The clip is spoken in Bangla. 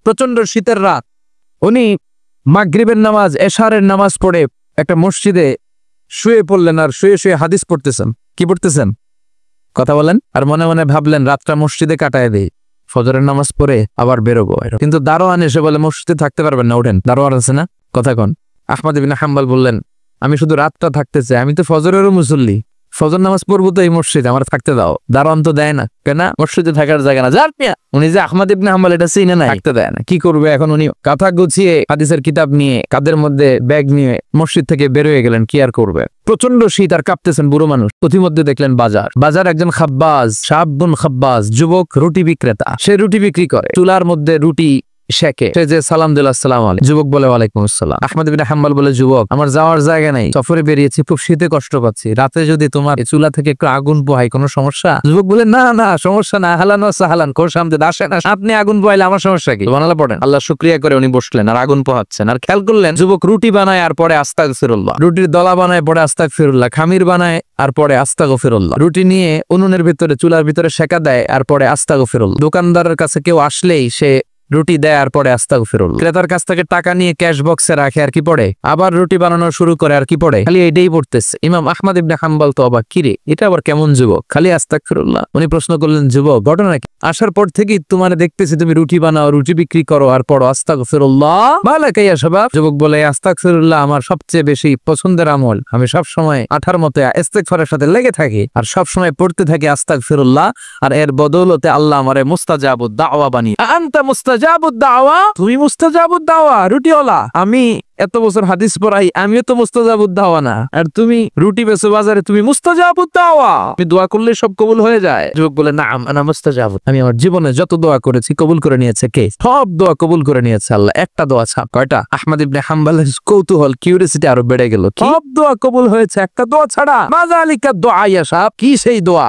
প্রচন্ড শীতের রাত। উনি মাগরিবের নামাজ, এশারের নামাজ পড়ে একটা মসজিদে শুয়ে পড়লেন, আর শুয়ে শুয়ে হাদিস পড়তেছেন। কি পড়তেছেন? কথা বলেন। আর মনে মনে ভাবলেন রাতটা মসজিদে কাটায় দেই, ফজরের নামাজ পড়ে আবার বেরোবো। কিন্তু দারোয়ান এসে বলে মসজিদে থাকতে পারবেন না, ওঠেন। দারোয়ান আছে না, কথা কন। আহমদ ইবনে হাম্বল বললেন আমি শুধু রাতটা থাকতে চাই, আমি তো ফজরেরও মুসল্লি, ফজর নামাজ পড়বো তো এই মসজিদে, আমার থাকতে দাও। দারোয়ান তো দেয় না, কেন? মসজিদে থাকার জায়গা না। যার মিয়া, উনি যে আহমদ ইবনে হাম্বল এটা চিনে না, থাকতে দেয় না। কি করবে এখন? উনি কাঁথা গুছিয়ে হাদিসের কিতাব নিয়ে কাঁধের মধ্যে ব্যাগ নিয়ে মসজিদ থেকে বের হয়ে গেলেন। কি আর করবে, প্রচন্ড শীত, আর কাঁপতেছেন বুড়ো মানুষ। প্রতিমধ্যে দেখলেন বাজার একজন খাব্বাজ, শাবুন খাব্বাজ, যুবক রুটি বিক্রেতা। সে রুটি বিক্রি করে, চুলার মধ্যে রুটি শেখে। সে যে সালাম দিল, আসসালামু আলাইকুম। যুবক বলে ওয়ালাইকুম আসসালাম। আহমদ ইবনে হাম্বল বলে যুবক, আমার যাওয়ার জায়গা নাই, সফরে বেরিয়েছি, খুব শীতে কষ্ট পাচ্ছি, রাতে যদি তোমার চুলা থেকে একটু আগুন পোহাই কোনো সমস্যা? যুবক বলে না না সমস্যা না, হালান ওয়া সাহালান, খোশামদেদ, আসেন। আপনি আগুন পোহাইলে আমার সমস্যা কি? সুবহানাল্লাহ পড়েন। আল্লাহ শুকরিয়া করে উনি বসলেন আর আগুন পোহাচ্ছেন। আর খেয়াল করলেন যুবক রুটি বানায় আর পরে আস্তাগফিরুল্লাহ, রুটির দলা বানায় পরে আস্তাগফিরুল্লাহ, খামির বানায় আর পরে আস্তাগফিরুল্লাহ, রুটি নিয়ে উনুনের ভিতরে চুলার ভিতরে সেকা দেয় আর পরে আস্তাগফিরুল্লাহ। দোকানদারের কাছে কেউ আসলেই সে রুটি দেয় আর পরে আস্তাগফিরুল্লাহ। ক্রেতার কাছ থেকে টাকা নিয়ে ক্যাশ বক্সে রাখে আর কি পড়ে, আবার রুটি বানানো শুরু করে আর কি পড়ে, খালি এটাই পড়তেছে। ইমাম আহমদ ইবনে হাম্বল তো অবাক, কিরে এটা আবার কেমন যুবক, খালি আস্তাগফিরুল্লাহ। উনি প্রশ্ন করলেন যুবক ঘটনা কি? আসার পর থেকেই তোমার দেখতেছি তুমি রুটি বানাও, রুটি বিক্রি করো আর পড়ো আস্তাগফিরুল্লাহ। মালাকা ইয়া শাবাব। যুবক বলে আস্তাগফিরুল্লাহ আমার সবচেয়ে বেশি পছন্দের আমল, আমি সব সময় আঠার মতো ইস্তেগফারের সাথে লেগে থাকি আর সব সময় পড়তে থাকি আস্তাগফিরুল্লাহ, আর এর বদৌলতে আল্লাহ আমারে মুস্তাজাবুদ দাওয়া বানিয়ে। আনতা মুস্তাজাবুদ দাওয়া, তুমি মুস্তাজাবুদ দাওয়া রুটিওয়ালা। আমি এত বছর হাদিস পড়াই, আমিও তো মুস্তাজাবুদ দাওয়া না, আর তুমি রুটি বেচো বাজারে, তুমি মুস্তাজাবুদ দাওয়া। তুমি দোয়া করলে সব কবুল হয়ে যায়। যুবক বলে না আনা মুস্তাজাবুদ, আমি আমার জীবনে যত দোয়া করেছি কবুল করে নিয়েছে কে? সব দোয়া কবুল করে নিয়েছে আল্লাহ, একটা দোয়া ছাড়া। কয়টা? আহমদ ইবনে হাম্বলের কৌতূহল, কিউরিওসিটি আরো বেড়ে গেল। সব দোয়া কবুল হয়েছে, একটা দোয়া ছাড়া। মাজা আলিকা দোয়া ইয়া সাহেব, কি সেই দোয়া?